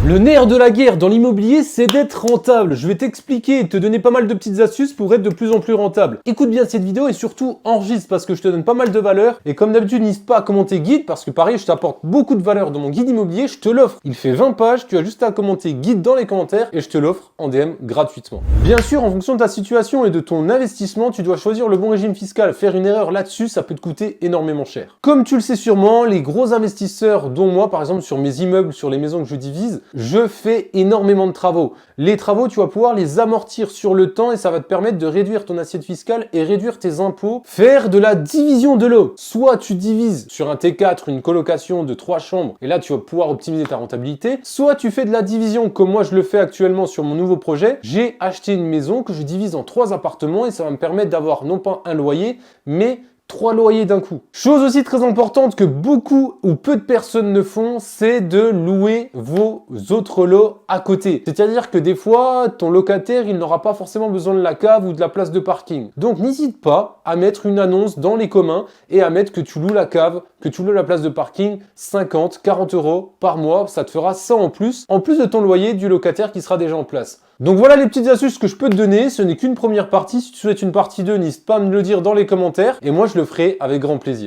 Le nerf de la guerre dans l'immobilier, c'est d'être rentable. Je vais t'expliquer et te donner pas mal de petites astuces pour être de plus en plus rentable. Écoute bien cette vidéo et surtout enregistre parce que je te donne pas mal de valeur. Et comme d'habitude, n'hésite pas à commenter guide parce que pareil, je t'apporte beaucoup de valeur dans mon guide immobilier. Je te l'offre. Il fait 20 pages. Tu as juste à commenter guide dans les commentaires et je te l'offre en DM gratuitement. Bien sûr, en fonction de ta situation et de ton investissement, tu dois choisir le bon régime fiscal. Faire une erreur là-dessus, ça peut te coûter énormément cher. Comme tu le sais sûrement, les gros investisseurs, dont moi par exemple sur mes immeubles, sur les maisons que je divise, je fais énormément de travaux. Les travaux, tu vas pouvoir les amortir sur le temps et ça va te permettre de réduire ton assiette fiscale et réduire tes impôts. Faire de la division de lot. Soit tu divises sur un T4 une colocation de 3 chambres et là tu vas pouvoir optimiser ta rentabilité. Soit tu fais de la division comme moi je le fais actuellement sur mon nouveau projet. J'ai acheté une maison que je divise en 3 appartements et ça va me permettre d'avoir non pas un loyer mais 3 loyers d'un coup. Chose aussi très importante que beaucoup ou peu de personnes ne font, c'est de louer vos autres lots à côté. C'est-à-dire que des fois, ton locataire, il n'aura pas forcément besoin de la cave ou de la place de parking. Donc n'hésite pas à mettre une annonce dans les communs et à mettre que tu loues la cave, que tu loues la place de parking, 50, 40 € par mois, ça te fera 100 en plus de ton loyer du locataire qui sera déjà en place. Donc voilà les petites astuces que je peux te donner, ce n'est qu'une première partie. Si tu souhaites une partie 2, n'hésite pas à me le dire dans les commentaires et moi je le ferai avec grand plaisir.